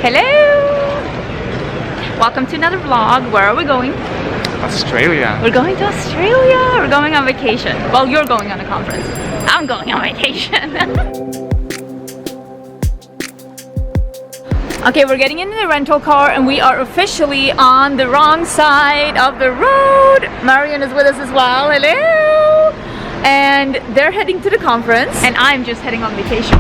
Hello! Welcome to another vlog. Where are we going? Australia. We're going to Australia. We're going on vacation. Well, you're going on a conference. I'm going on vacation. Okay, we're getting into the rental car and we are officially on the wrong side of the road. Marion is with us as well. Hello! And they're heading to the conference and I'm just heading on vacation.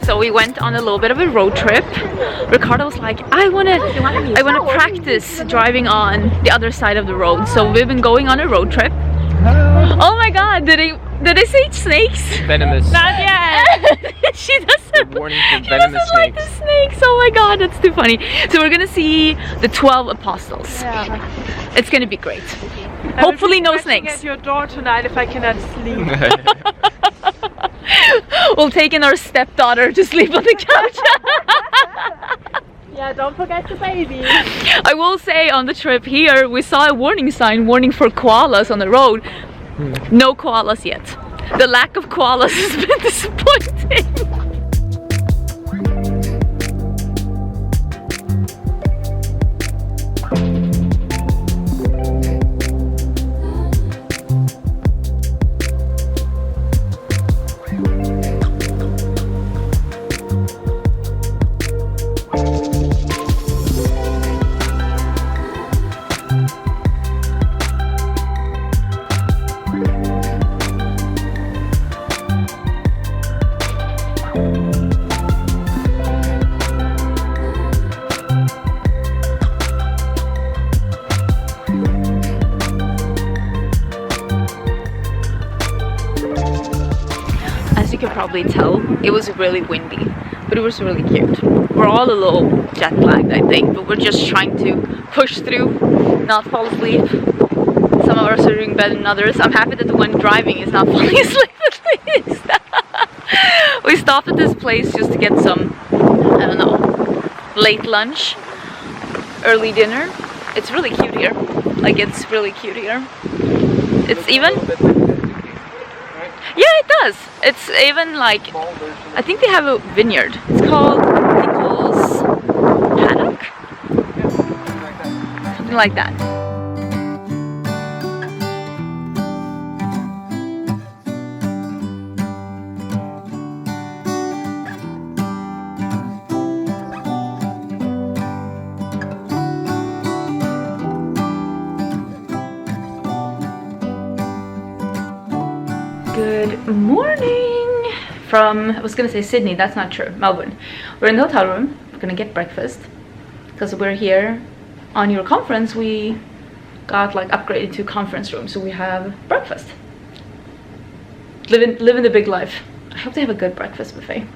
So we went on a little bit of a road trip. Ricardo was like, I wanna practice driving on the other side of the road. So we've been going on a road trip. Oh my god, did they say snakes? Venomous. Not yet. She doesn't. Warning for venomous snakes. Like the snakes. Oh my god, that's too funny. So we're gonna see the 12 apostles. Yeah. It's gonna be great. Hopefully no snakes. At your door tonight if I cannot sleep. We'll take in our stepdaughter to sleep on the couch. Yeah, don't forget the baby. I will say on the trip here we saw a warning sign warning for koalas on the road. No koalas yet. The lack of koalas has been disappointing. As you can probably tell, it was really windy, but it was really cute. We're all a little jet lagged, I think, but we're just trying to push through, not fall asleep. Some of us are doing better than others. I'm happy that the one driving is not falling asleep at least. We stopped at this place just to get some, I don't know, late lunch, early dinner. It's really cute here. Like, it's really cute here. It's even... Yeah, it does. It's even like, I think they have a vineyard. It's called Nichols Paddock? Something like that. Good morning from, I was gonna say Sydney, that's not true, Melbourne. We're in the hotel room, we're gonna get breakfast because we're here on your conference. We got like upgraded to conference room, so we have breakfast. Living the big life. I hope they have a good breakfast buffet.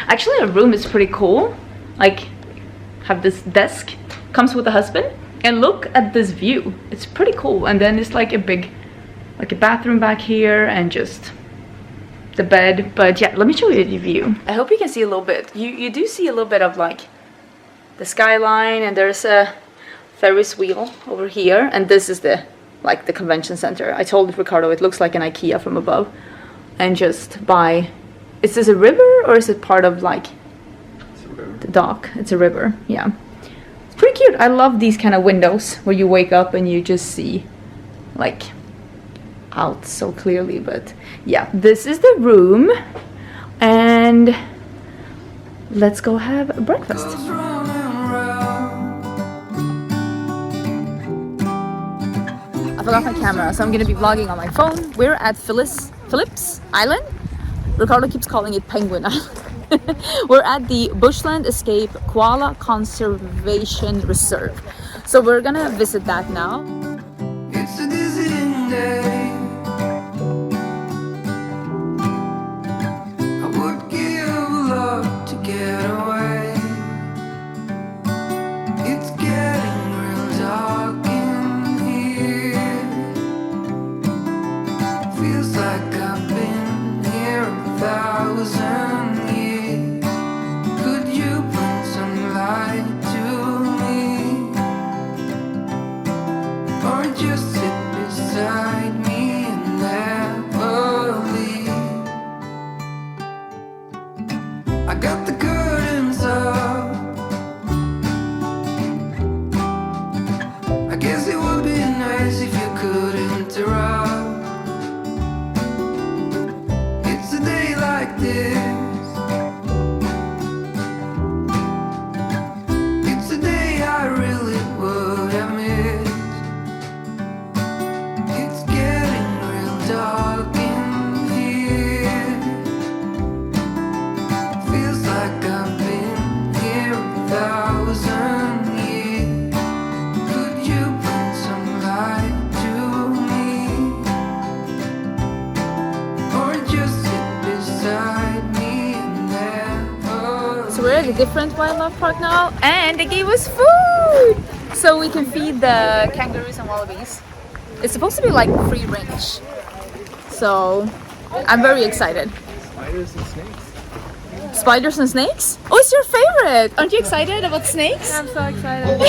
Actually, our room is pretty cool. Like, have this desk, comes with a husband, and look at this view. It's pretty cool. And then it's like a big, like a bathroom back here and just the bed. But yeah, let me show you the view. I hope you can see a little bit. You do see a little bit of like the skyline, and there's a Ferris wheel over here, and this is the like the convention center. I told Ricardo it looks like an IKEA from above. And just by, is this a river or is it part of like the dock? It's a river, yeah. It's pretty cute. I love these kind of windows where you wake up and you just see like out so clearly. But yeah, this is the room and let's go have breakfast. I forgot my camera, so I'm gonna be vlogging on my phone. We're at Phillips Island. Ricardo keeps calling it Penguin Island. We're at the Bushland Escape Koala Conservation Reserve. So we're gonna visit that now. It's a dizzying day. I would give a lot to get away. It's getting real dark in here. Feels like I've been here 1,000 1,000 years. Could you bring some light to me, or just sit beside me and never leave? I got the curtains up. I guess it would be nice if you could interrupt. It's a day like this. It's a day I really would have missed. It's getting real dark in here. Feels like I've been here 1,000 years. Could you bring some light to me, or just sit beside me and never? So we're at a different wildlife park now, and they gave us food, so we can feed the kangaroos and wallabies. It's supposed to be like free range, so I'm very excited. Spiders and snakes. Spiders and snakes? Oh, it's your favorite! Aren't you excited about snakes? I'm so excited.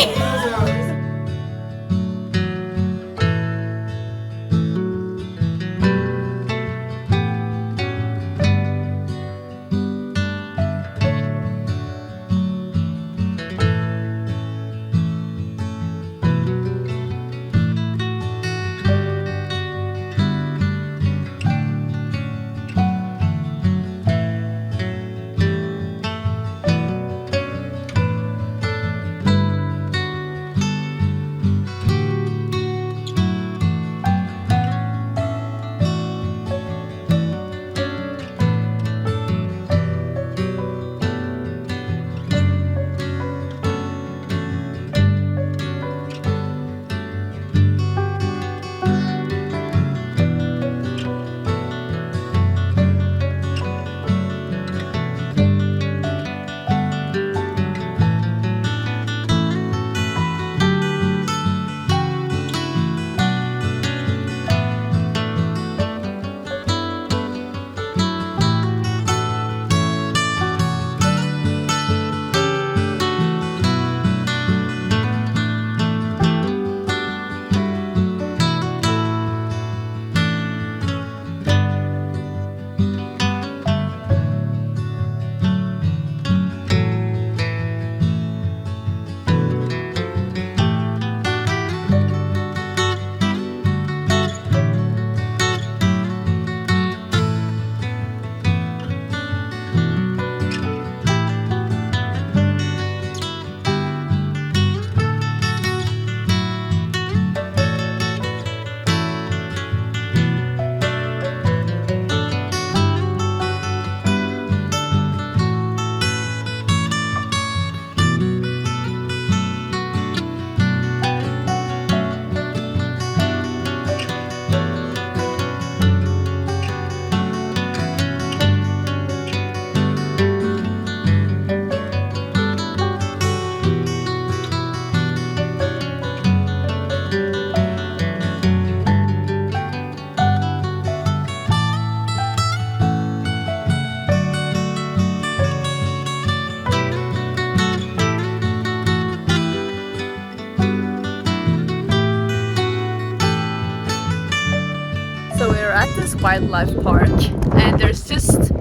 wildlife park and there's just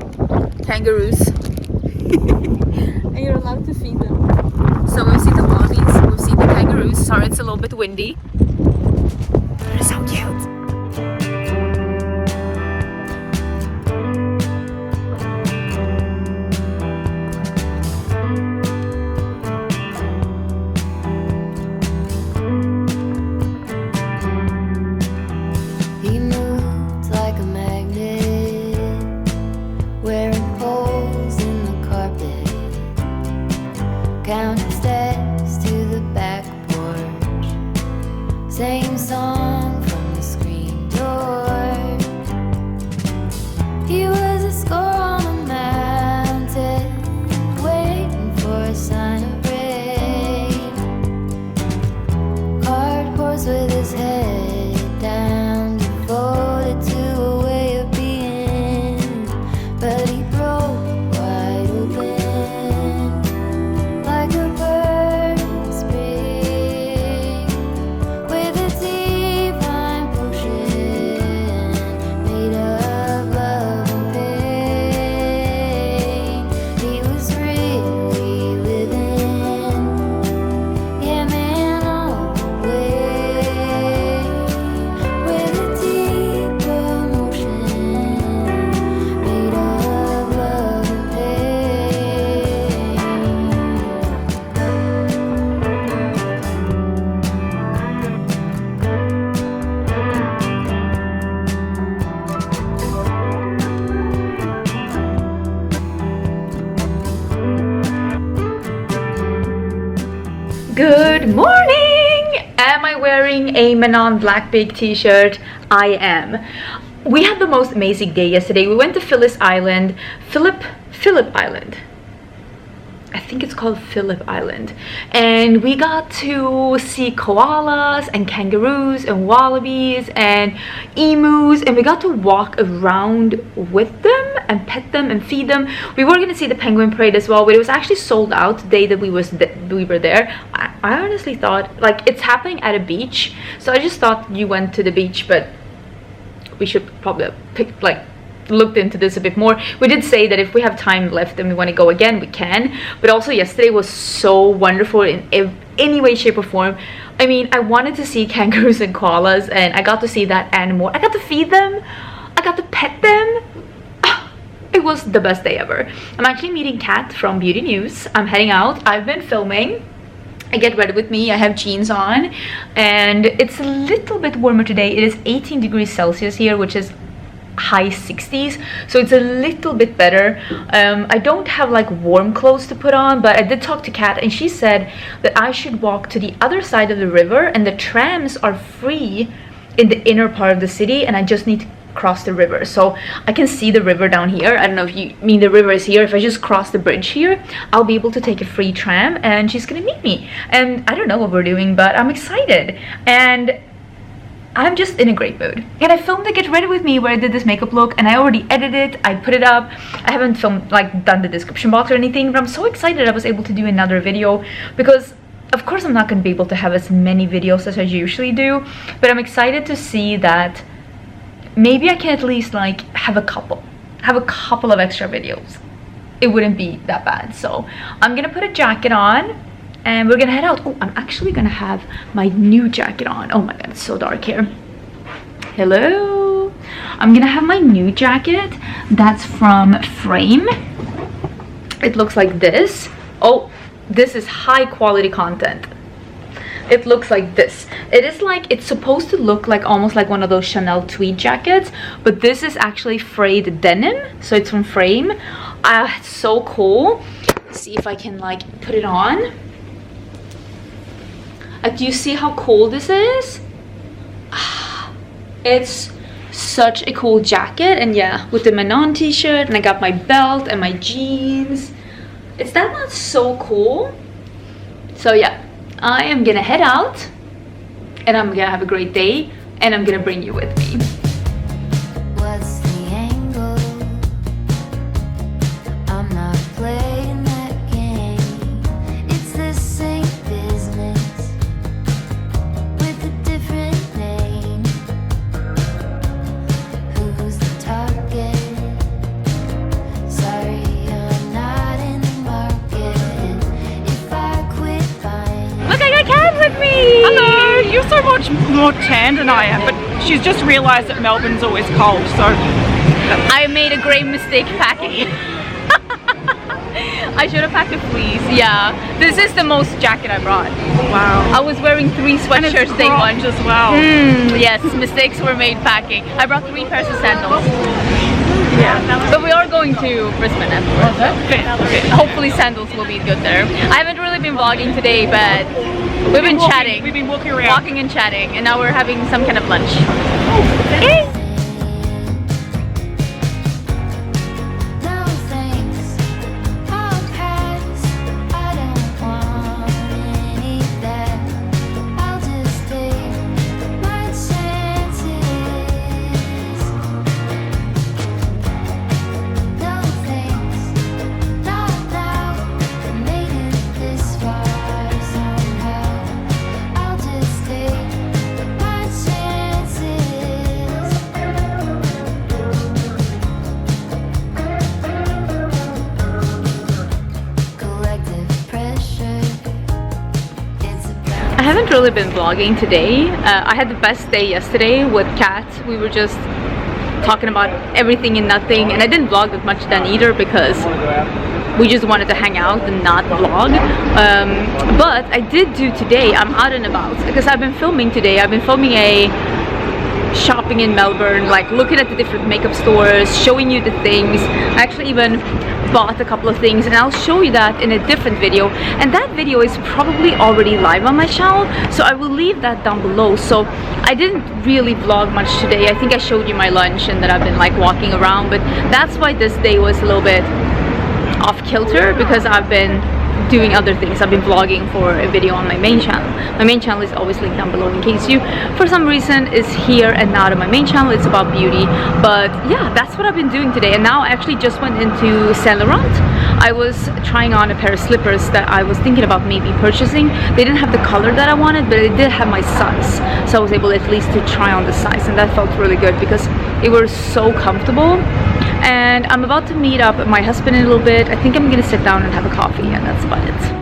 kangaroos and you're allowed to feed them. So we've seen the wallabies, we've seen the kangaroos. Sorry, it's a little bit windy. They're so cute. Counting steps to the back porch, same song. Good morning! Am I wearing a Manon Black Big t-shirt? I am. We had the most amazing day yesterday. We went to Phillip Island. Phillip Island. I think it's called Phillip Island. And we got to see koalas and kangaroos and wallabies and emus, and we got to walk around with them and pet them and feed them. We were gonna see the penguin parade as well, but it was actually sold out the day that we were there. I honestly thought, like, it's happening at a beach, so I just thought you went to the beach, but we should probably have looked into this a bit more. We did say that if we have time left and we want to go again, we can, but also yesterday was so wonderful in any way, shape or form. I mean, I wanted to see kangaroos and koalas, and I got to see that animal. I got to feed them, I got to pet them. It was the best day ever. I'm actually meeting Kat from Beauty News. I'm heading out. I've been filming. I get ready with me. I have jeans on, and it's a little bit warmer today. It is 18 degrees Celsius here, which is high 60s, so it's a little bit better. I don't have like warm clothes to put on, but I did talk to Kat, and she said that I should walk to the other side of the river, and the trams are free in the inner part of the city, and I just need to cross the river, so I can see the river down here. I don't know if you mean the river is here. If I just cross the bridge here, I'll be able to take a free tram, and she's gonna meet me, and I don't know what we're doing, but I'm excited, and I'm just in a great mood. And I filmed the Get Ready With Me where I did this makeup look, and I already edited it. I put it up. I haven't filmed, like, done the description box or anything, but I'm so excited I was able to do another video, because of course I'm not going to be able to have as many videos as I usually do, but I'm excited to see that maybe I can at least like have a couple of extra videos. It wouldn't be that bad. So I'm gonna put a jacket on and we're gonna head out. Oh, I'm actually gonna have my new jacket on. Oh my god, it's so dark here. Hello. I'm gonna have my new jacket. That's from Frame. It looks like this. Oh, this is high quality content. It looks like this. It is like, it's supposed to look like almost like one of those Chanel tweed jackets, but this is actually frayed denim, so it's from Frame. It's so cool. Let's see if I can like put it on. Do you see how cool this is? It's such a cool jacket, and yeah, with the Manon t-shirt, and I got my belt and my jeans. Is that not so cool? So yeah, I am gonna head out and I'm gonna have a great day, and I'm gonna bring you with me. What's the angle? I'm not playing that game. It's the same business with a different name. Who's the target? Sorry, I'm not in the market. If I quit buying. Look, I got Kat with me! Hello! You're so much more tan than I am, but she's just realised that Melbourne's always cold, so... I made a great mistake packing. I should have packed a fleece. Yeah, this is the most jacket I brought. Wow. I was wearing 3 sweatshirts day one. as well. Yes, mistakes were made packing. I brought 3 pairs of sandals. Yeah. But we are going to Brisbane afterwards. Hopefully sandals will be good there. I haven't really been vlogging today, but we've been chatting. We've been walking around. Walking and chatting, and now we're having some kind of lunch. Hey. No thanks, I'll pass. I don't want any of that. I'll just take my chances. No thanks, not now. I made it this far somehow. I'll just take my chances. Collective pressure. It's about I haven't really been vlogging today. I had the best day yesterday with Kat. We were just talking about everything and nothing, and I didn't vlog that much then either because we just wanted to hang out and not vlog. But I did do today. I'm out and about because I've been filming today. I've been filming a shopping in Melbourne, like looking at the different makeup stores, showing you the things. I actually even bought a couple of things, and I'll show you that in a different video, and that video is probably already live on my channel, so I will leave that down below. So I didn't really vlog much today. I think I showed you my lunch and that I've been like walking around, but that's why this day was a little bit off kilter, because I've been doing other things. I've been vlogging for a video on my main channel. My main channel is always linked down below in case you for some reason is here and not on my main channel. It's about beauty, but yeah, that's what I've been doing today. And now I actually just went into Saint Laurent. I was trying on a pair of slippers that I was thinking about maybe purchasing. They didn't have the color that I wanted, but they did have my size, so I was able at least to try on the size, and that felt really good because they were so comfortable. And I'm about to meet up my husband in a little bit. I think I'm gonna sit down and have a coffee, and that's about it.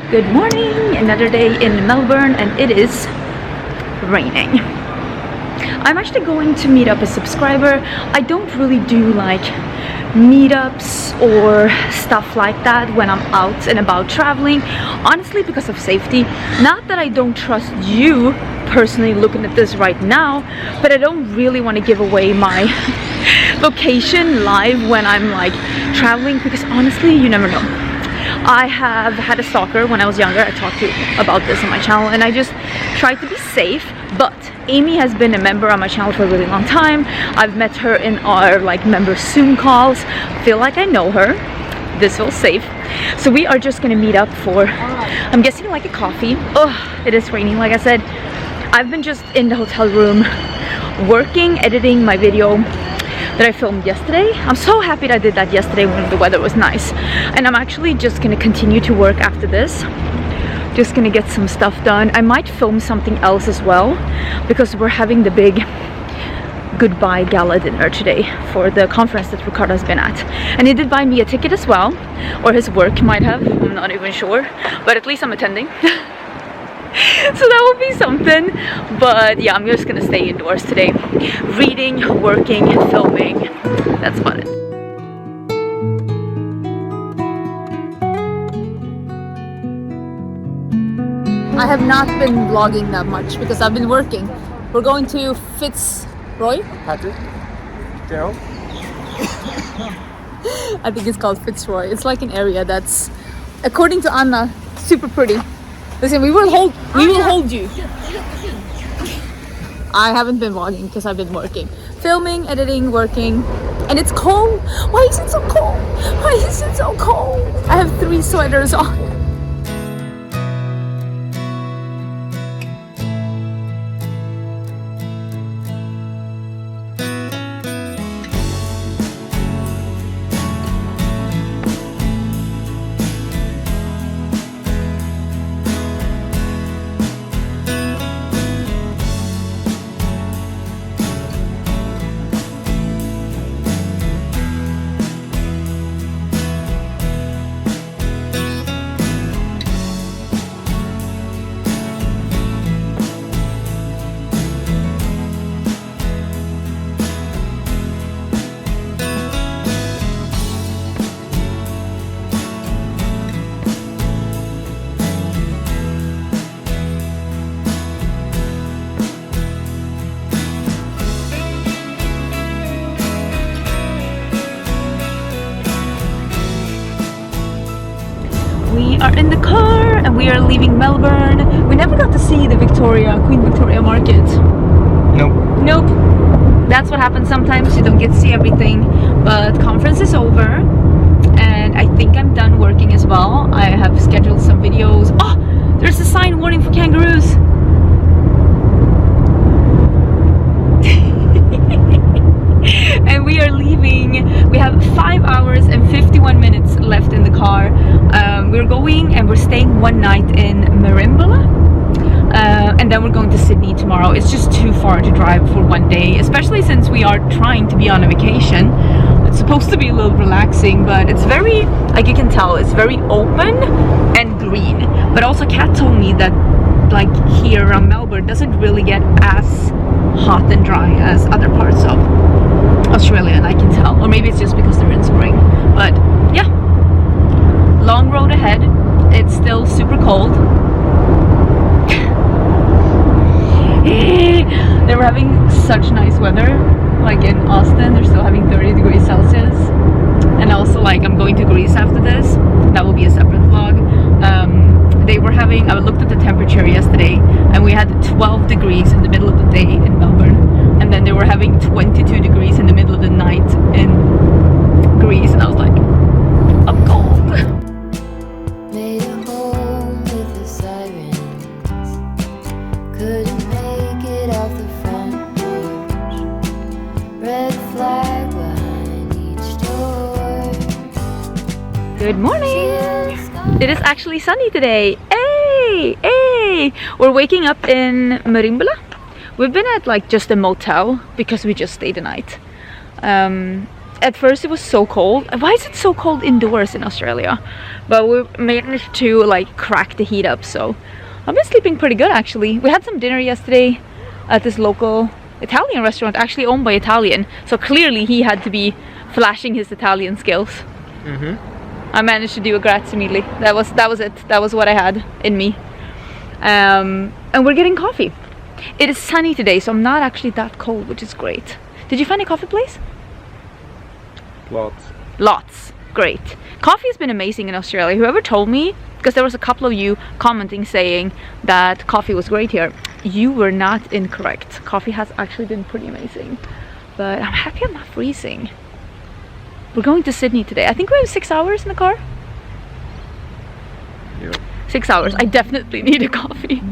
Good morning, another day in Melbourne, and it is raining. I'm actually going to meet up a subscriber. I don't really do like meetups or stuff like that when I'm out and about traveling, honestly, because of safety. Not that I don't trust you personally looking at this right now, but I don't really want to give away my location live when I'm like traveling, because honestly, you never know. I have had a stalker when I was younger. I talked to you about this on my channel, and I just tried to be safe. But Amy has been a member on my channel for a really long time. I've met her in our like member Zoom calls. Feel like I know her. This feels safe. So we are just gonna meet up for, I'm guessing, like a coffee. Oh, it is raining, like I said. I've been just in the hotel room working, editing my video that I filmed yesterday. I'm so happy that I did that yesterday when the weather was nice. And I'm actually just gonna continue to work after this. Just gonna get some stuff done. I might film something else as well, because we're having the big goodbye gala dinner today for the conference that Ricardo's been at. And he did buy me a ticket as well, or his work might have, I'm not even sure, but at least I'm attending. So that will be something. But yeah, I'm just gonna stay indoors today, reading, working, filming. That's about it. I have not been vlogging that much because I've been working. We're going to Fitzroy? Patrick? Gerald? I think it's called Fitzroy. It's like an area that's, according to Anna, super pretty. Listen, we will hold you. I haven't been vlogging because I've been working. Filming, editing, working. And it's cold. Why is it so cold? Why is it so cold? I have 3 sweaters on. We are in the car and we are leaving Melbourne. We never got to see the Queen Victoria Market. Nope. Nope. That's what happens sometimes. You don't get to see everything. But conference is over. And I think I'm done working as well. I have scheduled some videos. Oh! There's a sign warning for kangaroos. And we are leaving. We have 5 hours and 51 minutes left in the car. We're going and we're staying one night in Merimbula. And then we're going to Sydney tomorrow. It's just too far to drive for one day, especially since we are trying to be on a vacation. It's supposed to be a little relaxing, but it's very, like you can tell, it's very open and green. But also Kat told me that like here around Melbourne doesn't really get as hot and dry as other parts of Australia, and I can tell. Or maybe it's just because they're in spring. But yeah, long road ahead. It's still super cold. They were having such nice weather, like in Austin. They're still having 30 degrees Celsius. And also, like, I'm going to Greece after this. That will be a separate vlog. They were having, I looked at the temperature yesterday, and we had 12 degrees in the middle of the day in Melbourne. And then they were having 22 degrees in the middle of the night in Greece. And I was like, I'm cold. Made a home with the sirens. Couldn't make it off the front porch. Red flag behind each door. Good morning. It is actually sunny today. Hey, hey! We're waking up in Merimbula. We've been at like just a motel because we just stayed the night. At first it was so cold. Why is it so cold indoors in Australia? But we managed to like crack the heat up, so I've been sleeping pretty good actually. We had some dinner yesterday at this local Italian restaurant, actually owned by Italian. So clearly he had to be flashing his Italian skills. I managed to do a grazie mille. That was it. That was what I had in me. And we're getting coffee. It is sunny today, so I'm not actually that cold, which is great. Did you find a coffee place? Lots. Great. Coffee has been amazing in Australia. Whoever told me, because there was a couple of you commenting saying that coffee was great here, you were not incorrect. Coffee has actually been pretty amazing. But I'm happy I'm not freezing. We're going to Sydney today. I think we have 6 hours in the car. Yep. 6 hours. I definitely need a coffee.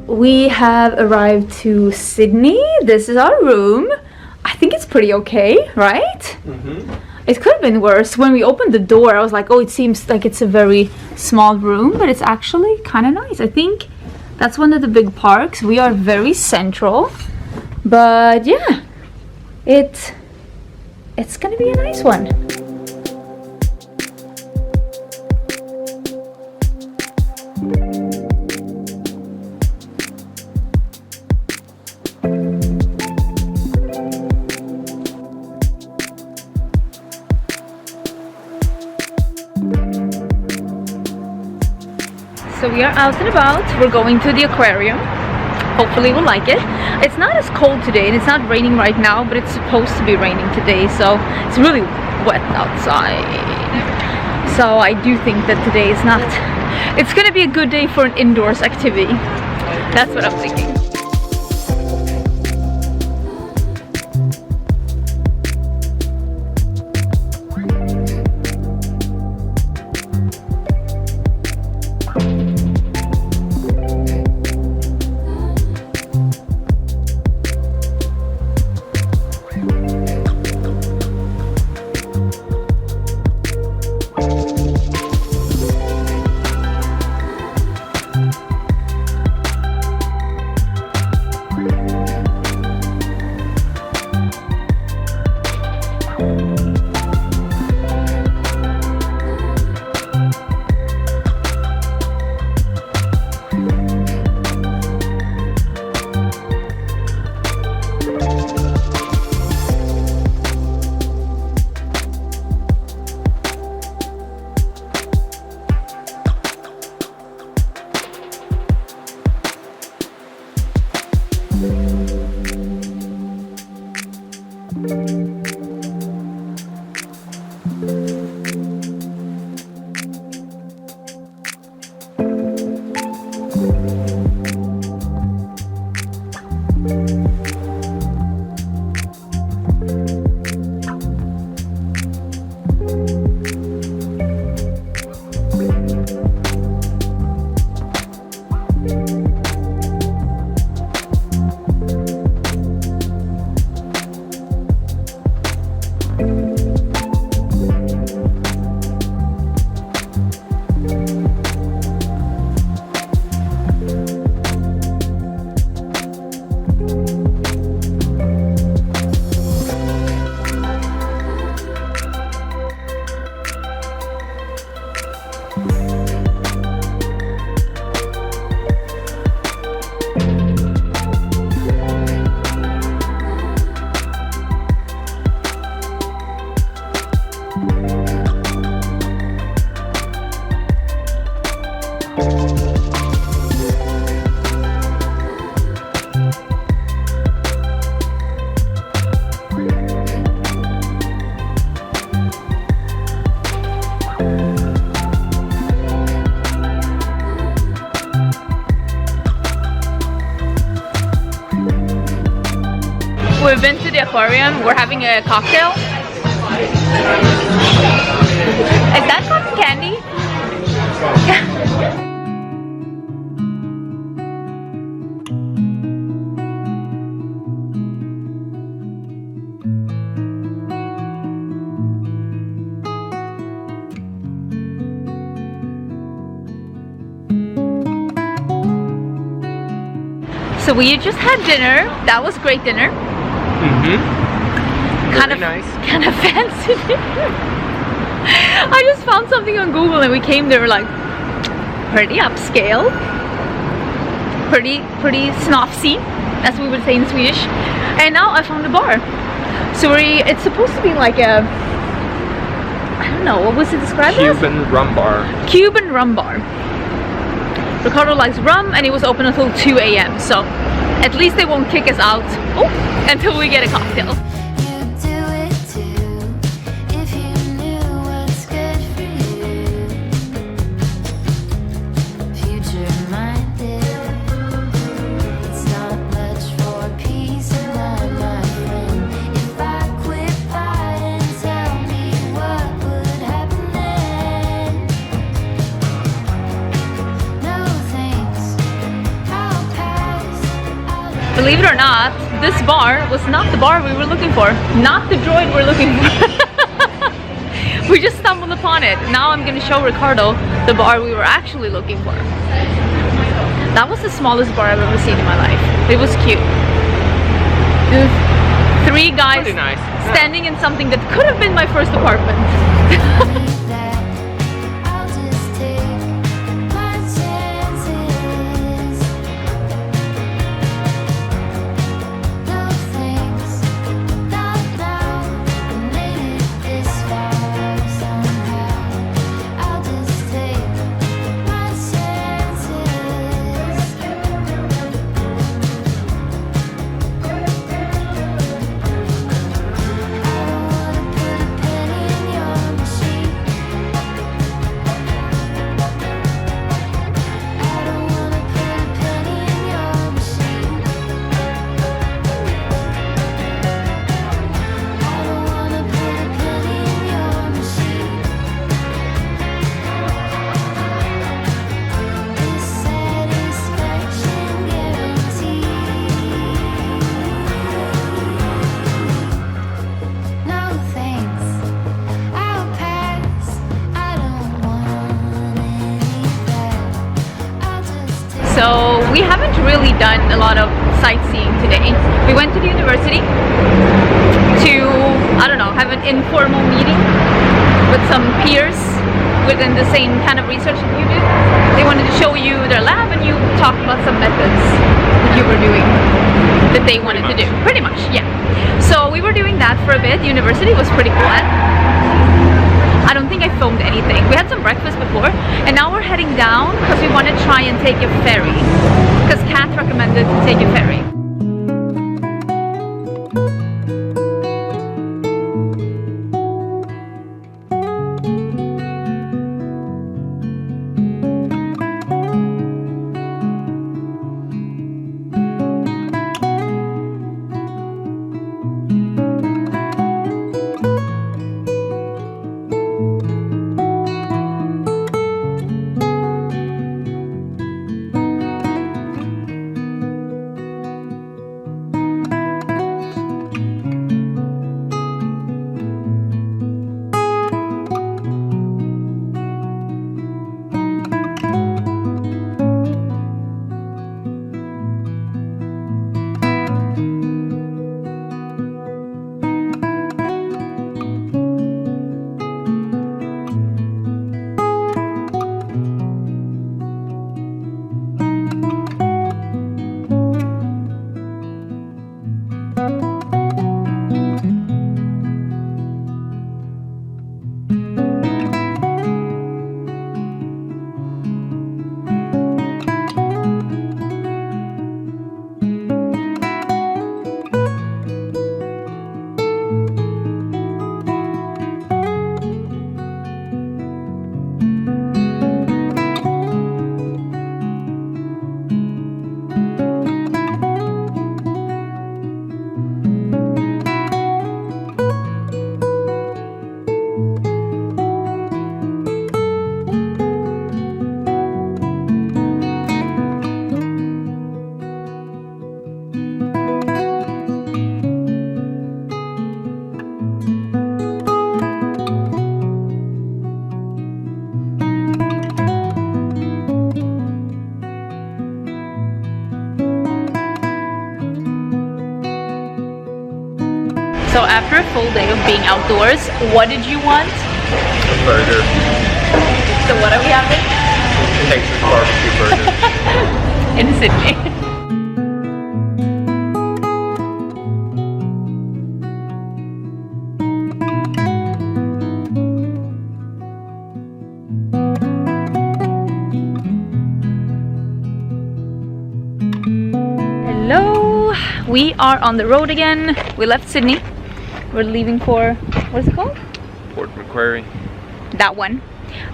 We have arrived to Sydney. This is our room. I think it's pretty okay, right? It could have been worse. When we opened the door, I was like, oh, it seems like it's a very small room, but it's actually kind of nice. I think that's one of the big parks. We are very central, but yeah, it's gonna be a nice one. So we are out and about. We're going to the aquarium. Hopefully we'll like it. It's not as cold today and it's not raining right now, but it's supposed to be raining today, so it's really wet outside. So I do think that today is not, it's gonna be a good day for an indoors activity. That's what I'm thinking. We've been to the aquarium. We're having a cocktail. Is that cotton candy? So we just had dinner. That was great dinner. Kind of fancy. I just found something on Google and we came there like pretty upscale, pretty snofsy, as we would say in Swedish. And now I found a bar. So it's supposed to be like a, I don't know, what was it described as? Cuban rum bar. Cuban rum bar. Ricardo likes rum and it was open until 2 a.m. So at least they won't kick us out until we get a cocktail. Believe it or not, this bar was not the bar we were looking for. Not the droid we're looking for. We just stumbled upon it. Now I'm gonna show Ricardo the bar we were actually looking for. That was the smallest bar I've ever seen in my life. It was cute. It was 3 guys standing in something that could have been my first apartment. So we haven't really done a lot of sightseeing today. We went to the university to, I don't know, have an informal meeting with some peers within the same kind of research that you do. They wanted to show you their lab and you talked about some methods that you were doing that they wanted to do. Pretty much, yeah. So we were doing that for a bit. The university was pretty cool. I don't think I filmed anything. We had some breakfast before and now we're heading down because we want to try and take a ferry. Because Kat recommended to take a ferry. So after a full day of being outdoors, what did you want? A burger. So what are we having? Texas barbecue burger. In Sydney. Hello, we are on the road again. We left Sydney. We're leaving for, what is it called? Port Macquarie. That one.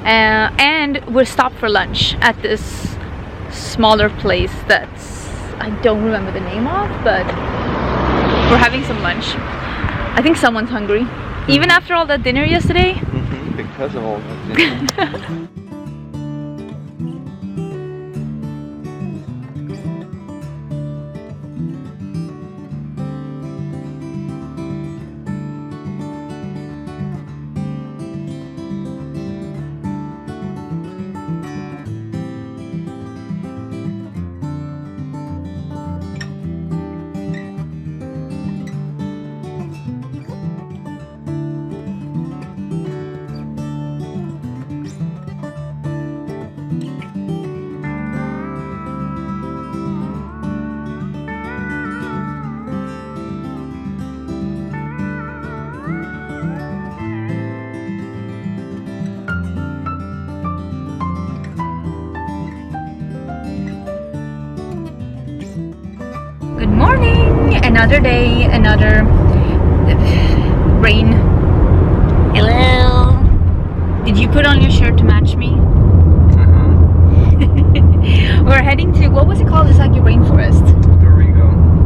And we're stopped for lunch at this smaller place that's, I don't remember the name of, but we're having some lunch. I think someone's hungry. Even after all that dinner yesterday. Because of all that dinner. Good morning! Another day, another rain. Hello! Did you put on your shirt to match me? We're heading to, what was it called? It's like a rainforest.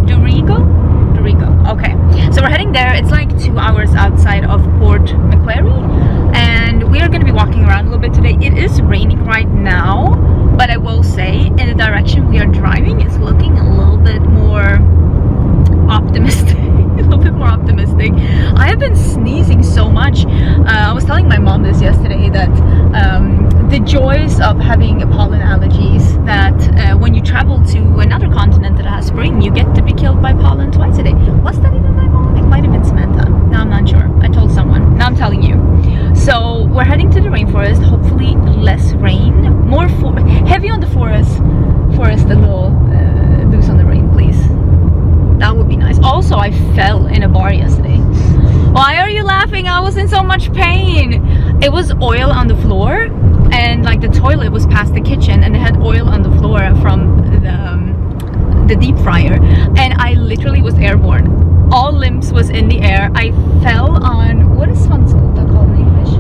Dorigo? Okay. So we're heading there. It's like 2 hours outside of Port Macquarie. And we are going to be walking around a little bit today. It is raining right now. But I will say, in the direction we are driving, it's looking a little bit more optimistic. I have been sneezing so much. I was telling my mom this yesterday that the joys of having pollen allergies, that when you travel to another continent that has spring, you get to be killed by pollen twice a day. Was that even my mom? It might have been Samantha. No, I'm not sure. I told someone. Now I'm telling you. So we're heading to the rainforest. Hopefully less rain. More heavy on the forest, a little loose on the rain, please. That would be nice. Also, I fell in a bar yesterday. Why are you laughing? I was in so much pain. It was oil on the floor, and like the toilet was past the kitchen, and they had oil on the floor from the deep fryer, and I literally was airborne. All limbs was in the air. I fell on, what is svanskota called in English?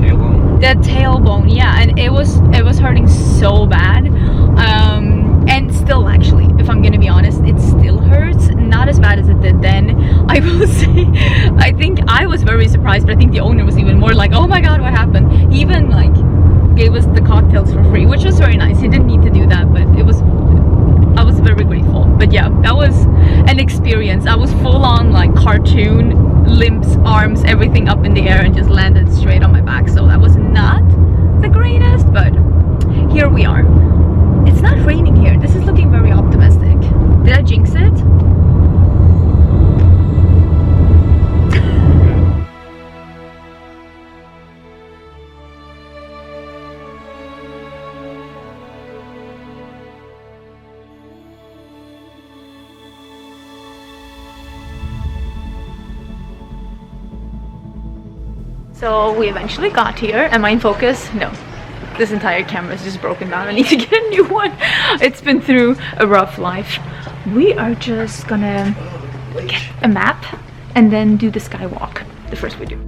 Tailbone. The tailbone, yeah, and it was hurting so bad. And still, actually, if I'm gonna be honest, it still hurts. Not as bad as it did then. I will say, I think I was very surprised, but I think the owner was even more like, oh my god, what happened? He even like gave us the cocktails for free, which was very nice. He didn't need to do that, but I was very grateful. But yeah, that was an experience. I was full on like cartoon, limbs, arms, everything up in the air, and just landed straight on my back. So that was not the greatest, but here we are. It's not raining here. This is looking very optimistic. Did I jinx it? So we eventually got here. Am I in focus? No. This entire camera is just broken down. I need to get a new one. It's been through a rough life. We are just gonna get a map and then do the skywalk, the first we do.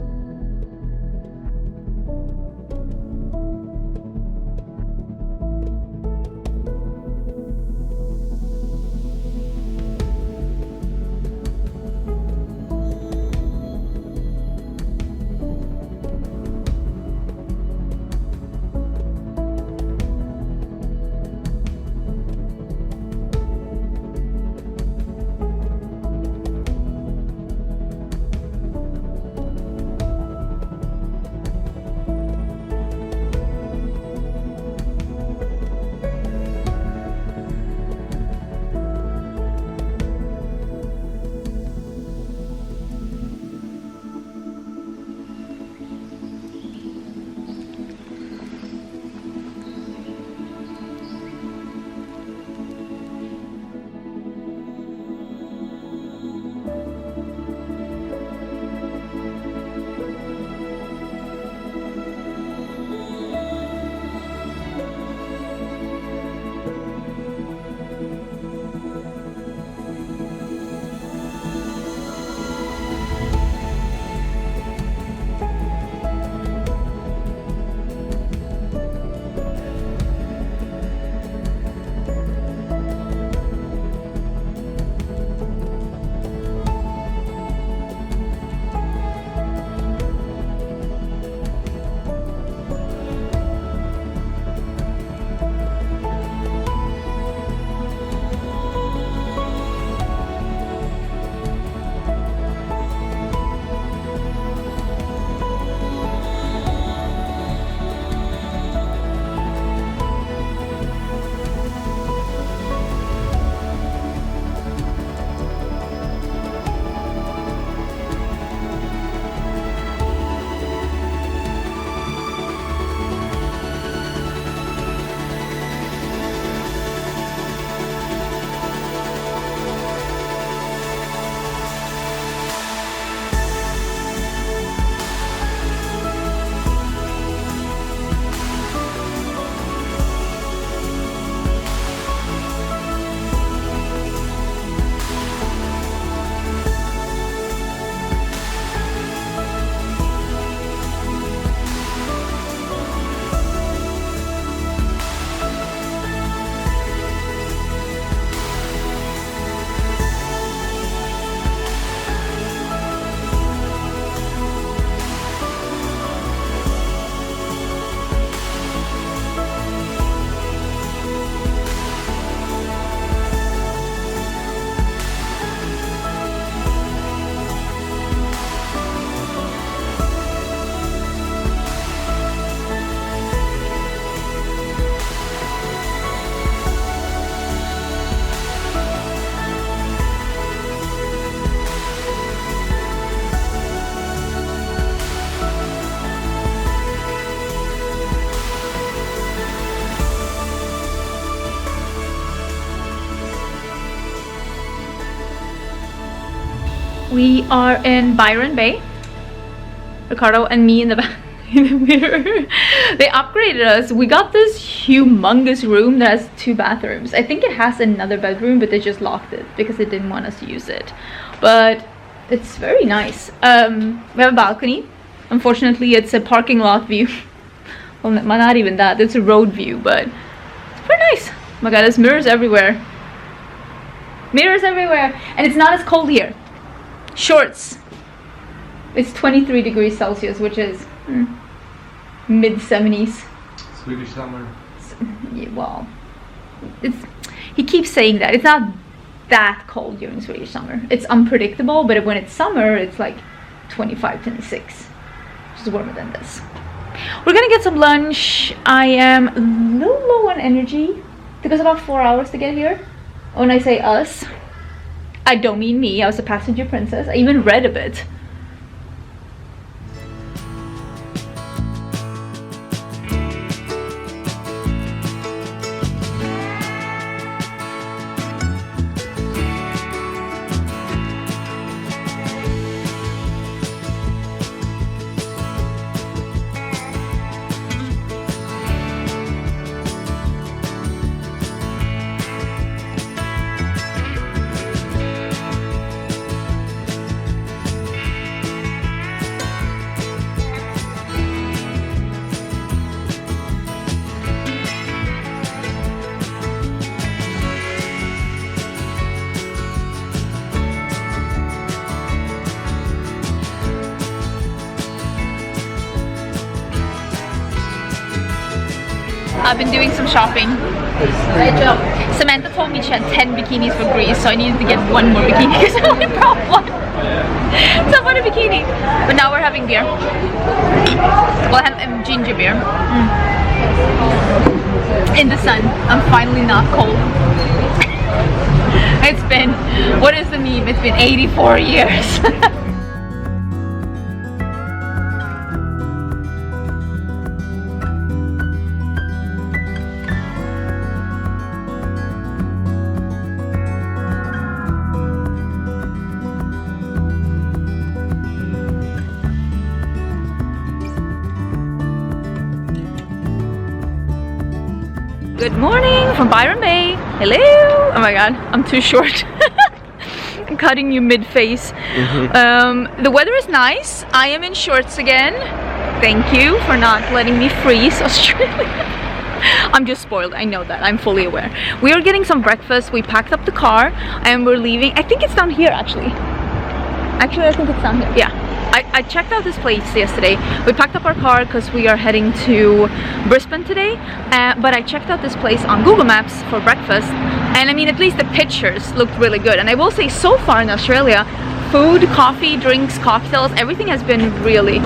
We are in Byron Bay. Ricardo and me in the back. In the mirror. They upgraded us. We got this humongous room that has 2 bathrooms. I think it has another bedroom, but they just locked it because they didn't want us to use it. But it's very nice. We have a balcony. Unfortunately, it's a parking lot view. Well, not even that. It's a road view, but it's pretty nice. Oh my god, there's mirrors everywhere. Mirrors everywhere. And it's not as cold here. Shorts. It's 23 degrees Celsius, which is mid 70s. Swedish summer. Yeah, well, he keeps saying that. It's not that cold during Swedish summer. It's unpredictable, but when it's summer, it's like 25, 26. Which is warmer than this. We're gonna get some lunch. I am a little low on energy. It took us about 4 hours to get here. When I say us, I don't mean me. I was a passenger princess. I even read a bit. I've been doing some shopping. Samantha told me she had 10 bikinis for Greece, so I needed to get 1 more bikini because I only brought 1. So I bought a bikini. But now we're having beer. Well, I have ginger beer. In the sun. I'm finally not cold. It's been, what is the meme? It's been 84 years. Good morning from Byron Bay. Hello. Oh my god, I'm too short. I'm cutting you mid-face. The weather is nice. I am in shorts again. Thank you for not letting me freeze Australia. I'm just spoiled, I know that, I'm fully aware. We are getting some breakfast. We packed up the car and we're leaving. I think it's down here actually. I think it's down here. Yeah. I checked out this place yesterday. We packed up our car because we are heading to Brisbane today, but I checked out this place on Google Maps for breakfast, and I mean, at least the pictures looked really good. And I will say, so far in Australia, food, coffee, drinks, cocktails, everything has been really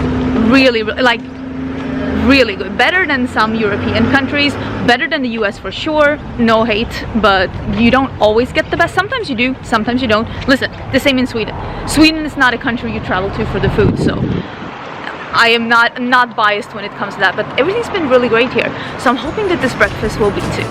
good. Better than some European countries, better than the US for sure. No hate, but you don't always get the best. Sometimes you do, sometimes you don't. Listen, the same in Sweden. Sweden is not a country you travel to for the food, so I am not biased when it comes to that, but everything's been really great here. So I'm hoping that this breakfast will be too.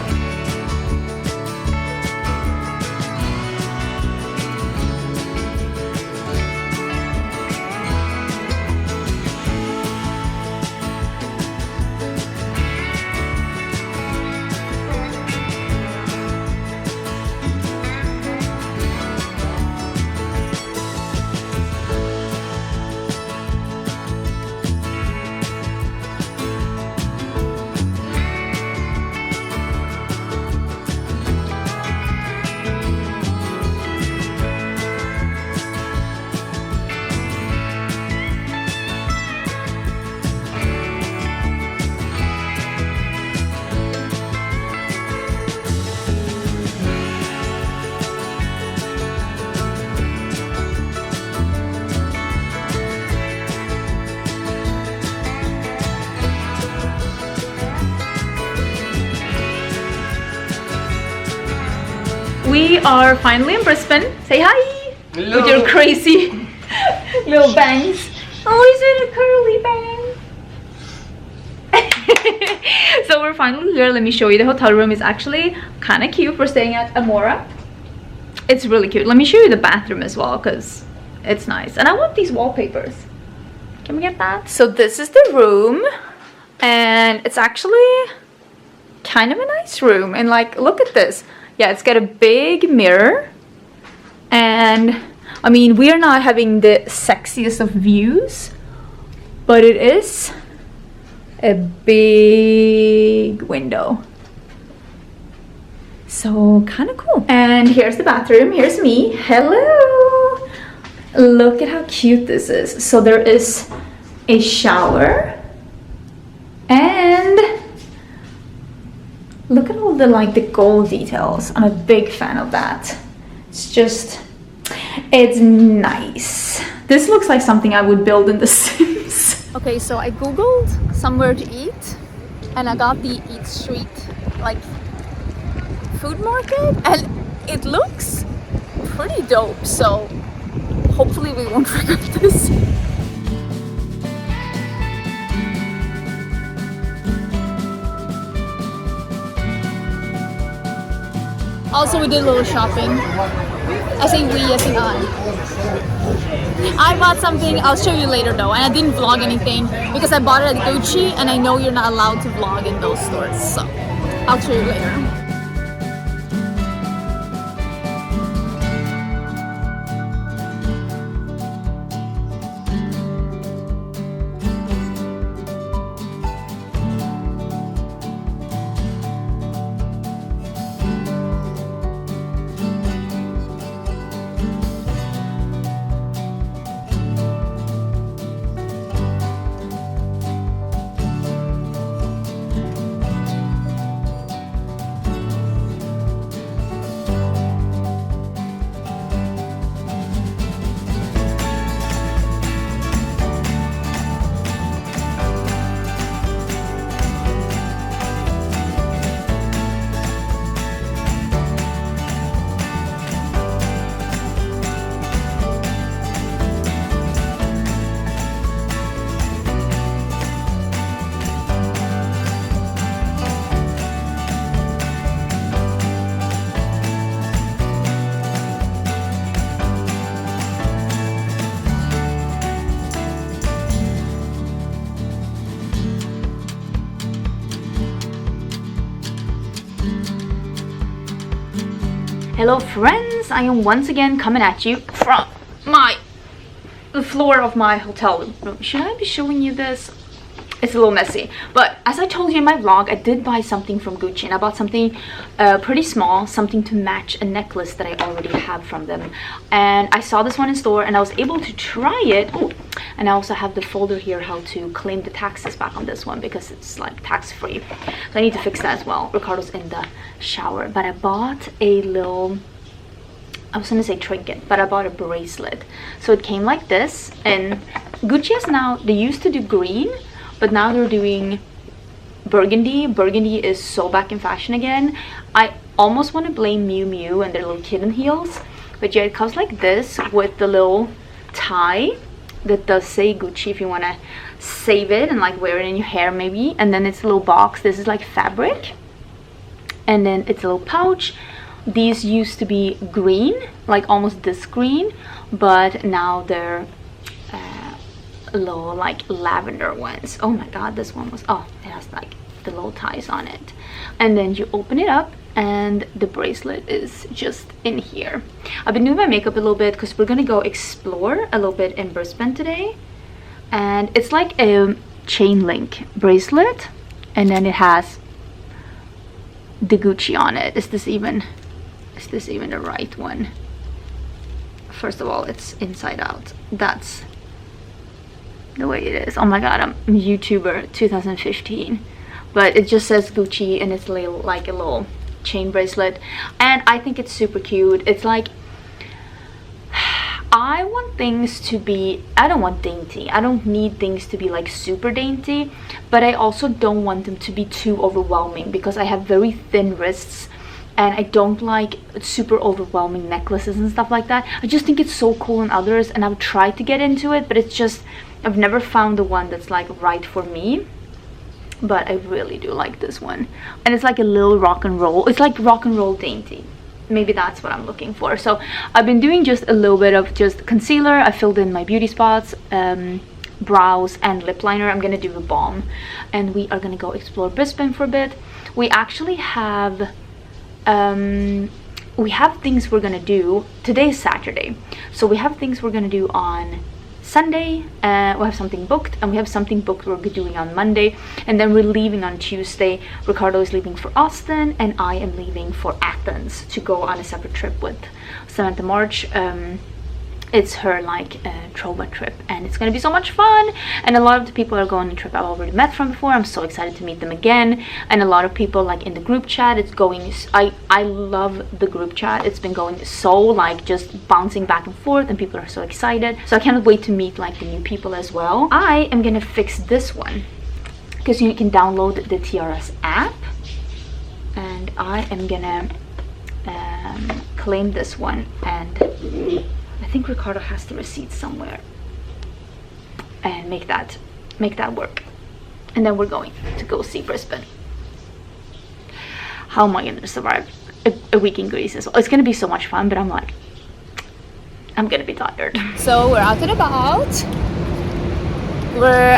We are finally in Brisbane. Say hi! Hello. With your crazy little bangs. Oh, is it a curly bang? So we're finally here. Let me show you. The hotel room is actually kind of cute. We're staying at Amora. It's really cute. Let me show you the bathroom as well, because It's nice. And I want these wallpapers. Can we get that? So this is the room, and it's actually kind of a nice room. And like, look at this. Yeah, it's got a big mirror, and I mean, we are not having the sexiest of views, but it is a big window. So kind of cool. And here's the bathroom. Here's me. Hello. Look at how cute this is. So there is a shower, and look at all the like the gold details. I'm a big fan of that. It's nice. This looks like something I would build in The Sims. Okay, so I googled somewhere to eat, and I got the Eat Street like food market, and it looks pretty dope. So hopefully we won't regret this. Also, we did a little shopping. I say we, as in I bought something, I'll show you later though, and I didn't vlog anything because I bought it at Gucci, and I know you're not allowed to vlog in those stores, so I'll show you later. Hello friends, I am once again coming at you from the floor of my hotel room. Should I be showing you this? It's a little messy, but as I told you in my vlog, I did buy something from Gucci, and I bought something pretty small, something to match a necklace that I already have from them. And I saw this one in store, and I was able to try it. Oh, and I also have the folder here how to claim the taxes back on this one, because it's like tax free. So I need to fix that as well. Ricardo's in the shower, but I bought a little, I was gonna say trinket, but I bought a bracelet. So it came like this, and Gucci has now, they used to do green, but now they're doing burgundy. Burgundy is so back in fashion again. I almost want to blame Miu Miu and their little kitten heels, but yeah, it comes like this with the little tie that does say Gucci if you want to save it and like wear it in your hair maybe. And then it's a little box. This is like fabric, and then it's a little pouch. These used to be green, like almost this green, but now they're little like lavender ones. Oh my god, this one was, oh, it has like the little ties on it. And then you open it up, and the bracelet is just in here. I've been doing my makeup a little bit because we're gonna go explore a little bit in Brisbane today, and it's like a chain link bracelet, and then it has the Gucci on it. Is this even the right one? First of all, it's inside out. That's the way it is. Oh my god, I'm a YouTuber 2015, but it just says Gucci, and it's like a little chain bracelet, and I think it's super cute. It's like, I want things to be, I don't want dainty, I don't need things to be like super dainty, but I also don't want them to be too overwhelming, because I have very thin wrists, and I don't like super overwhelming necklaces and stuff like that. I just think it's so cool in others, and I've tried to get into it, but it's just, I've never found the one that's like right for me. But I really do like this one, and it's like a little rock and roll. It's like rock and roll dainty. maybe that's what I'm looking for. So I've been doing just a little bit of just concealer. I filled in my beauty spots, brows and lip liner. I'm gonna do a balm, and we are gonna go explore Brisbane for a bit. We actually have things we're gonna do. Today's Saturday, so we have things we're gonna do on Sunday. We have something booked, and we have something booked we're doing on Monday, and then we're leaving on Tuesday. Ricardo is leaving for Austin, and I am leaving for Athens to go on a separate trip with Samantha March. It's her like trauma trip, and it's gonna be so much fun, and a lot of the people are going on the trip I've already met from before. I'm so excited to meet them again, and a lot of people like in the group chat, it's going, I love the group chat. It's been going so like just bouncing back and forth, and people are so excited, so I cannot wait to meet like the new people as well. I am gonna fix this one because you can download the TRS app, and I am gonna claim this one, and I think Ricardo has the receipt somewhere, and make that work. And then we're going to go see Brisbane. How am I gonna survive a week in Greece as well? It's gonna be so much fun, but I'm gonna be tired. So we're out and about.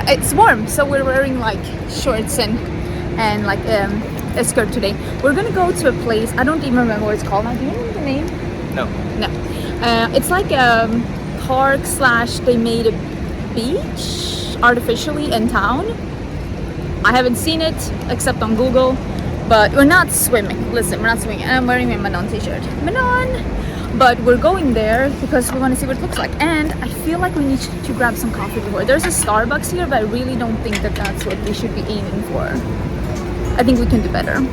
It's warm, so we're wearing like shorts and like a skirt today. We're gonna go to a place, I don't even remember what it's called now. Do you know the name? No. It's like a park slash they made a beach artificially in town. I haven't seen it except on Google, but we're not swimming. Listen, we're not swimming. And I'm wearing my Manon t-shirt. Manon! But we're going there because we want to see what it looks like. And I feel like we need to grab some coffee before. There's a Starbucks here, but I really don't think that that's what we should be aiming for. I think we can do better.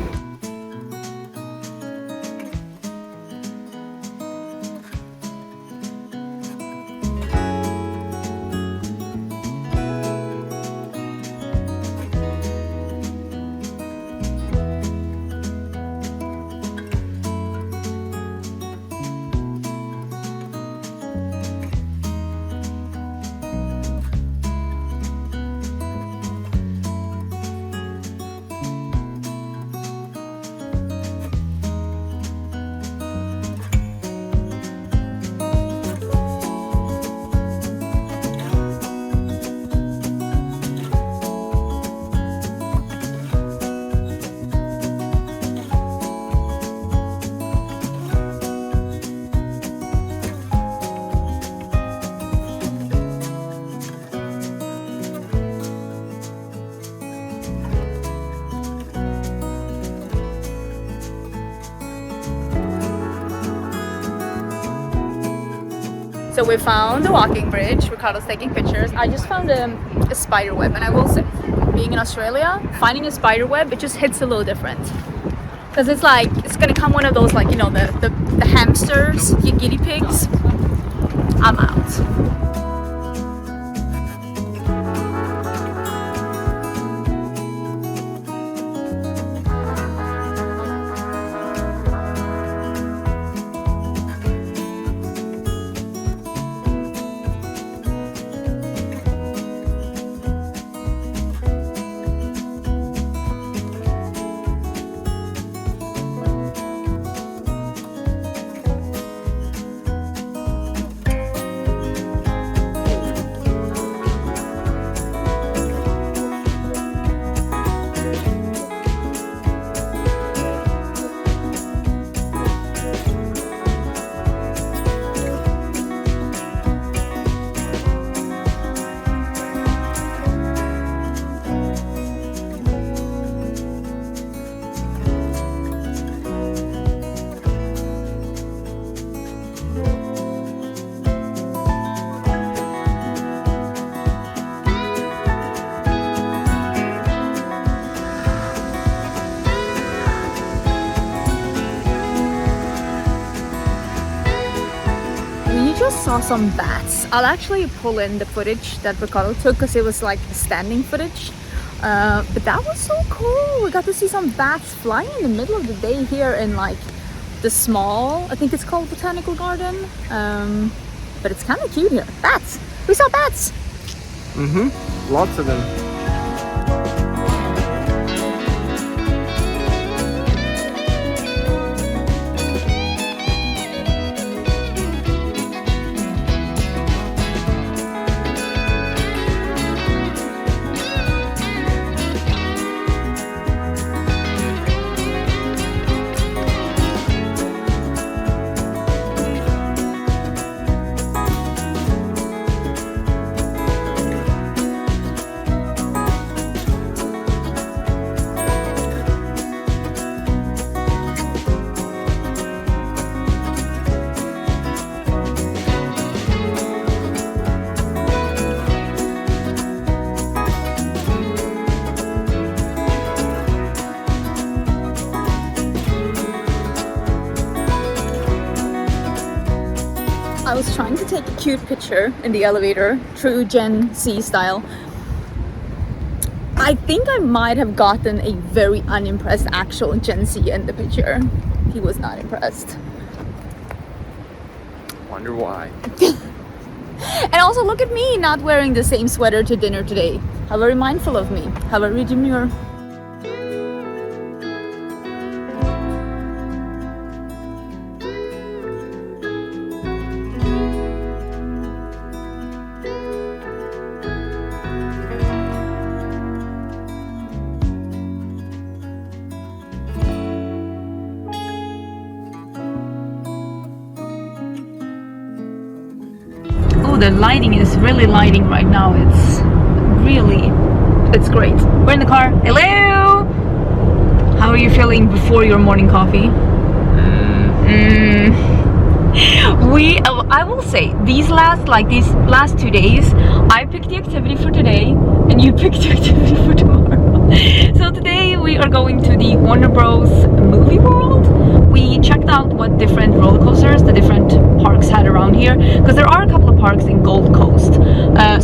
So we found the walking bridge. Ricardo's taking pictures. I just found a spider web, and I will say, being in Australia, finding a spider web, it just hits a little different. Because it's like, it's gonna come one of those, like, you know, the hamsters, the guinea pigs. I'm out. Saw some bats. I'll actually pull in the footage that Ricardo took because it was like standing footage, but that was so cool. We got to see some bats flying in the middle of the day here in like the small, I think it's called Botanical Garden, but it's kind of cute here. Bats! We saw bats! Lots of them. trying to take a cute picture in the elevator, true Gen Z style. I think I might have gotten a very unimpressed actual Gen Z in the picture. He was not impressed. Wonder why. And also look at me not wearing the same sweater to dinner today. How very mindful of me. How very demure. The lighting is really lighting right now. It's great. We're in the car. Hello! How are you feeling before your morning coffee? I will say, these last 2 days, I picked the activity for today and you picked the activity for tomorrow. So today we are going to the Warner Bros. Movie World. We checked out what different roller coasters the different parks had around here, because there are a couple of parks in Gold Coast.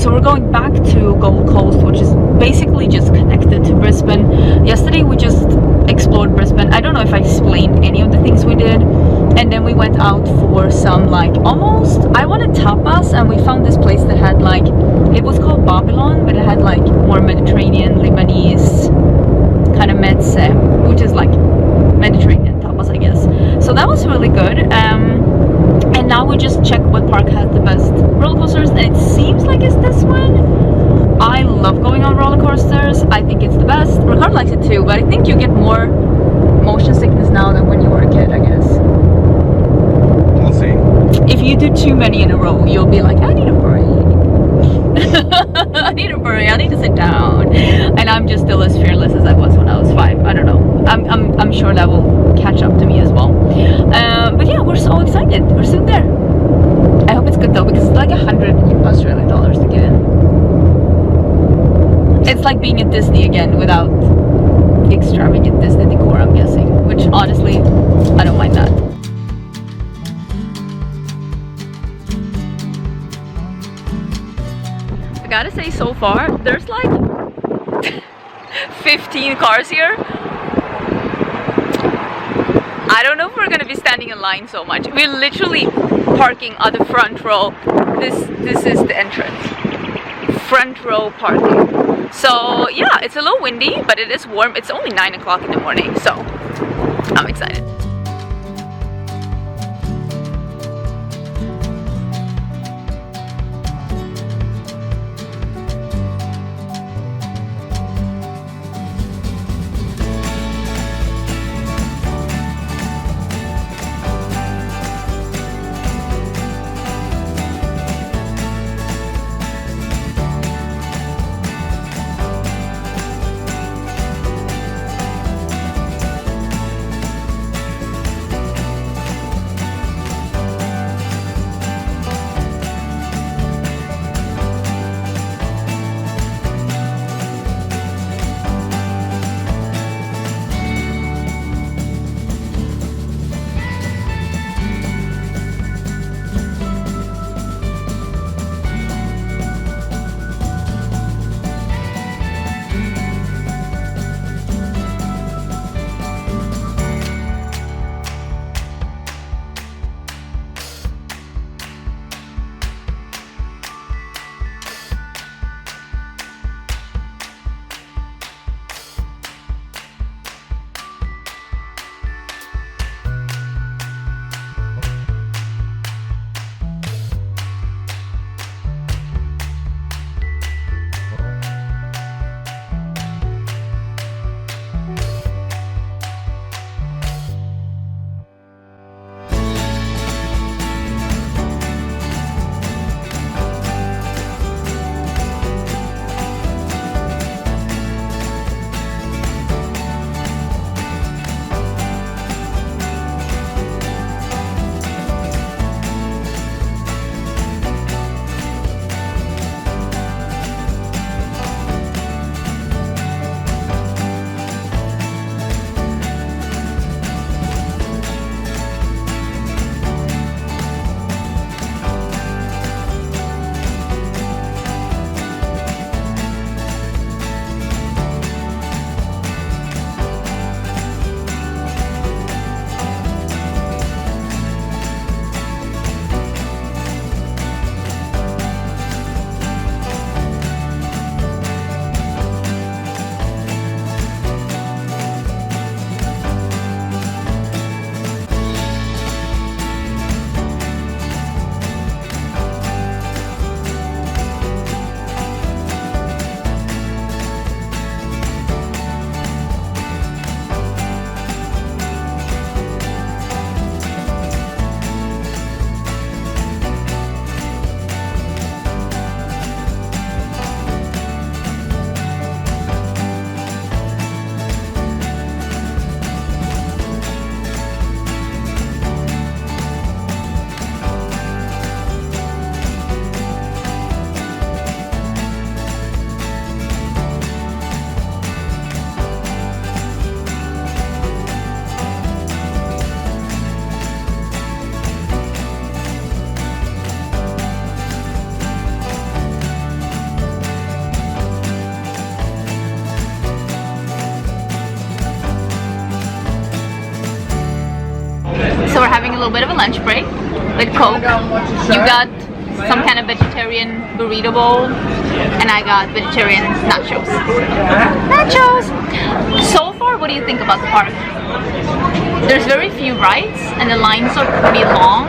So we're going back to Gold Coast, which is basically just connected to Brisbane. Yesterday we just explored Brisbane. I don't know if I explained any of the things we did. And then we went out for some I wanted tapas, and we found this place that had it was called Babylon, but it had more Mediterranean, Lebanese kind of mezze, which is Mediterranean tapas, I guess. So that was really good. And now we just check what park has the best roller coasters, and it seems like it's this one. I love going on roller coasters. I think it's the best. Ricardo likes it too, but I think you get more motion sickness now than when you were a kid, I guess. We'll see. If you do too many in a row, you'll be like, I need a break. I need a break. I need to sit down. And I'm just still as fearless as I was when I was 5. I don't know. I'm sure that will catch up to me as well. But yeah, we're so excited. We're soon there. I hope it's good though, because it's $100 Australian to get in. It's like being at Disney again without the extravagant Disney decor, I'm guessing. Which honestly, I don't mind that. I gotta say, so far, there's 15 cars here. I don't know if we're gonna be standing in line so much. We're literally parking at the front row. This is the entrance. Front row parking. So yeah, it's a little windy, but it is warm. It's only 9 o'clock in the morning, so I'm excited. having a little bit of a lunch break with Coke. You got some kind of vegetarian burrito bowl, and I got vegetarian nachos. So far, what do you think about the park? There's very few rides, and the lines are pretty long.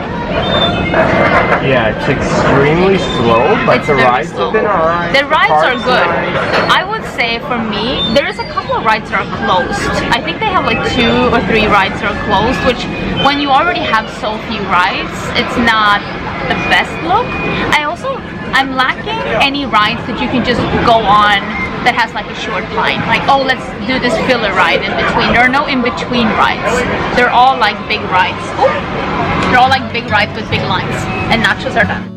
Yeah, it's extremely slow, but It's the very rides slow. have been alright. The rides are park's good. nice. I would say for me, there's a couple of rides that are closed. I think they have like 2 or 3 rides that are closed, which when you already have so few rides, it's not the best look. I'm lacking any rides that you can just go on that has like a short line. Like, oh, let's do this filler ride in between. There are no in-between rides. They're all like big rides. Oh, they're all like big rides with big lines. And nachos are done.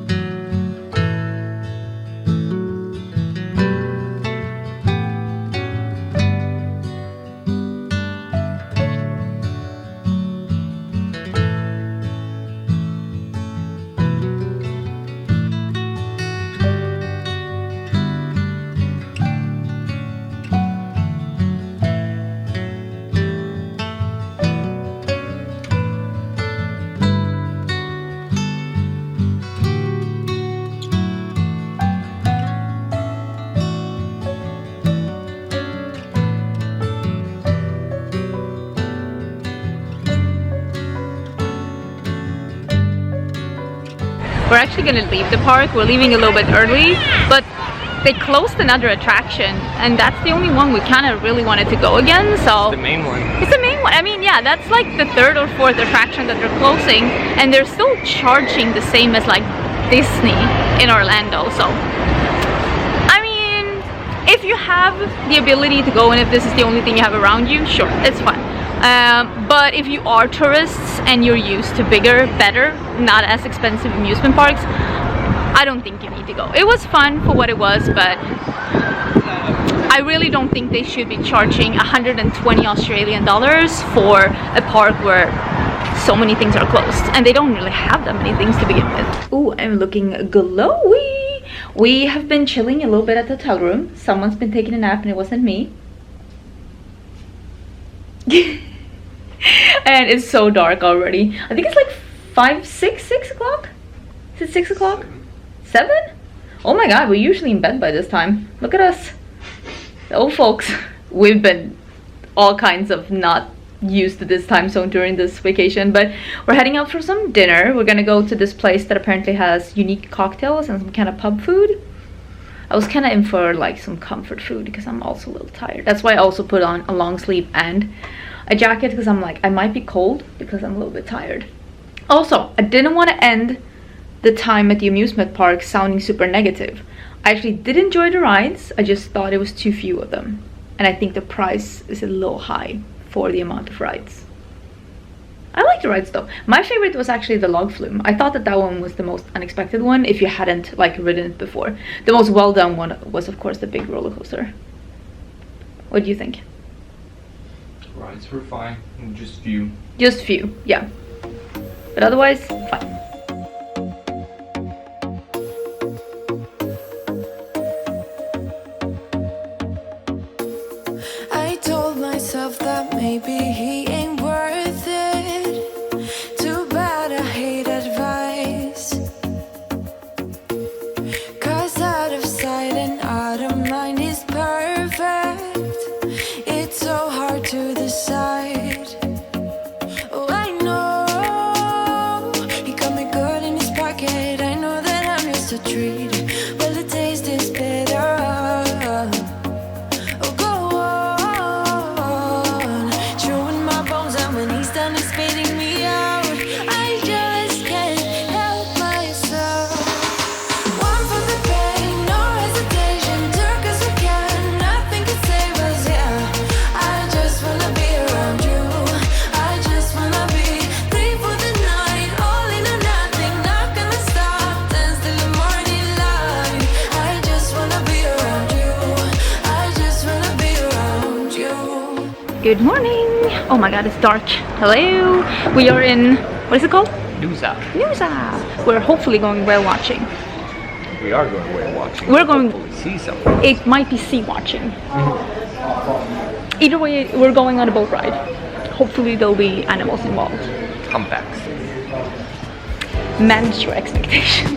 We're actually gonna leave the park. We're leaving a little bit early, but they closed another attraction, and that's the only one we kind of really wanted to go again. So The main one. it's the main one. I mean, yeah, that's like the 3rd or 4th attraction that they're closing, and they're still charging the same as like Disney in Orlando. So I mean, if you have the ability to go, and if this is the only thing you have around you, sure, it's fun. But if you are tourists and you're used to bigger, better, not as expensive amusement parks, I don't think you need to go. It was fun for what it was, but I really don't think they should be charging 120 Australian dollars for a park where so many things are closed, and they don't really have that many things to begin with. Ooh, I'm looking glowy. We have been chilling a little bit at the hotel room. Someone's been taking a nap and it wasn't me. And it's so dark already. I think it's like 6 o'clock? Is it 6 o'clock? 7? Oh my god, we're usually in bed by this time. Look at us. The old folks. We've been all kinds of not used to this time zone during this vacation, but we're heading out for some dinner. We're gonna go to this place that apparently has unique cocktails and some kind of pub food. I was kind of in for like some comfort food because I'm also a little tired. That's why I also put on a long sleeve and a jacket, because I'm like, I might be cold because I'm a little bit tired. Also, I didn't want to end the time at the amusement park sounding super negative. I actually did enjoy the rides. I just thought it was too few of them, and I think the price is a little high for the amount of rides. I like the rides though. My favorite was actually the log flume. I thought that that one was the most unexpected one if you hadn't like ridden it before. The most well done one was of course the big roller coaster. What do you think? Rides were fine, just few. Just few, yeah. But otherwise, fine. I told myself that maybe he ain't worth it. Too bad I hate advice. 'Cause out of sight and out of mind is perfect. It's so hard to decide. Oh, I know he got me good in his pocket. I know that I'm just a treat. Well, the taste is bitter. Oh, go on, chewing my bones out when he's done is spitting me out. I just can't help myself. One for the pain, no hesitation. Took us again, nothing can save us. Yeah, I just wanna be around you. I just wanna be free for the night, all in or nothing. Not gonna stop, dance till the morning light. I just wanna be around you. I just wanna be around you. Good morning. Oh my god, it's dark. Hello. We are in, what is it called? Noosa. Noosa. We're hopefully going whale watching. We are going whale watching. We're going- Hopefully see something. It might be sea watching. Either way, we're going on a boat ride. Hopefully there'll be animals involved. Humpbacks. manage your expectations.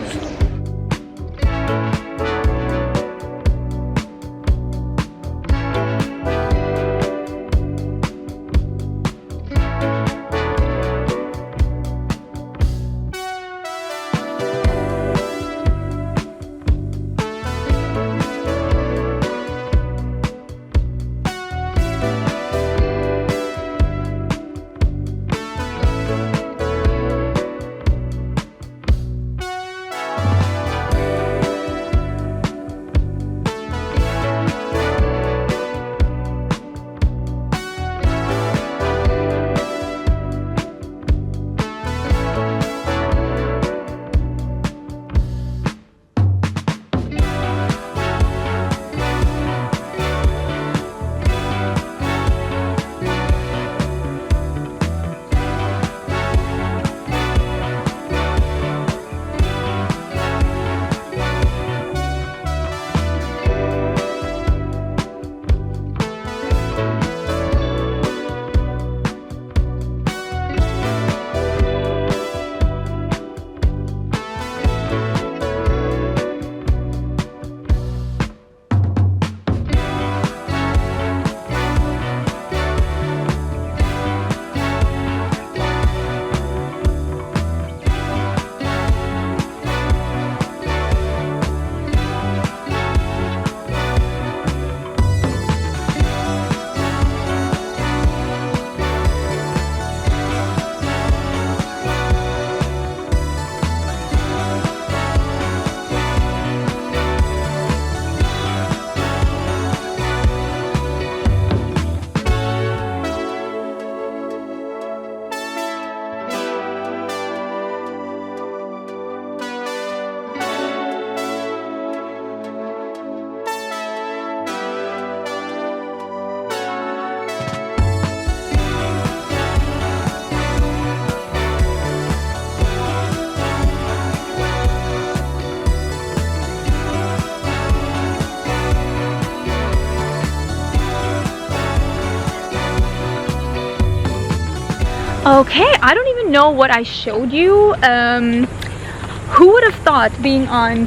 Okay, I don't even know what I showed you. Who would have thought being on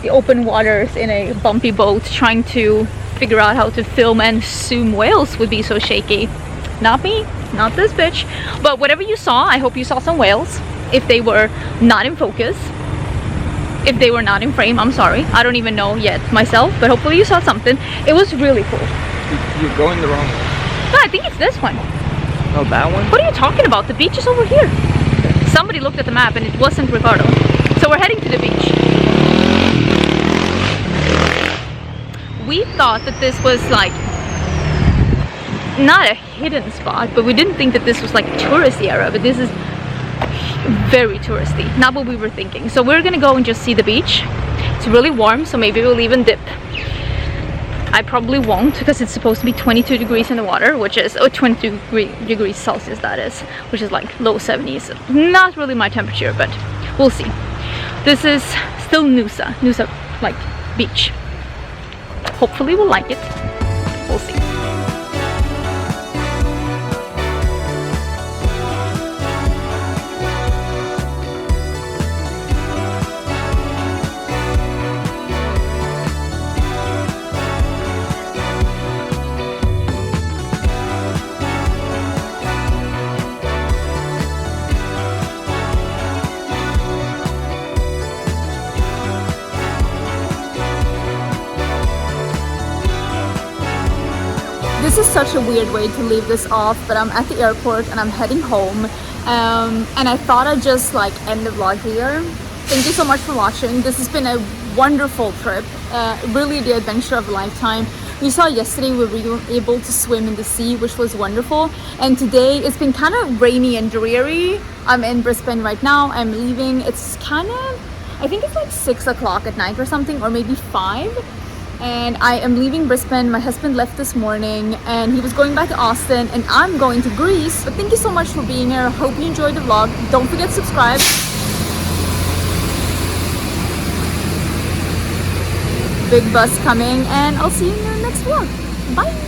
the open waters in a bumpy boat trying to figure out how to film and zoom whales would be so shaky? Not me, not this bitch. But whatever you saw, I hope you saw some whales. If they were not in focus, if they were not in frame, I'm sorry. I don't even know yet myself, but hopefully you saw something. It was really cool. You're going the wrong way. No, I think it's this one. Oh, that one? What are you talking about? The beach is over here. Somebody looked at the map and it wasn't Ricardo. So we're heading to the beach. We thought that this was like not a hidden spot, but we didn't think that this was like a touristy area, but this is very touristy. Not what we were thinking. So we're gonna go and just see the beach. It's really warm, so maybe we'll even dip. I probably won't because it's supposed to be 22 degrees in the water, which is 22 degrees Celsius, that is, which is like low 70s. Not really my temperature, but we'll see. This is still Noosa like beach. Hopefully we'll like it. We'll see. This is such a weird way to leave this off, but I'm at the airport and I'm heading home, and I thought I'd just like end the vlog here. Thank you so much for watching. This has been a wonderful trip, really the adventure of a lifetime. You saw yesterday we were able to swim in the sea, which was wonderful, and today it's been kind of rainy and dreary. I'm in Brisbane right now. I'm leaving. It's kind of, I think it's like 6 o'clock at night or something, or maybe 5. And I am leaving Brisbane. My husband left this morning and he was going back to Austin, and I'm going to Greece. But thank you so much for being here. Hope you enjoyed the vlog. Don't forget to subscribe. Big bus coming, and I'll see you in the next vlog. Bye.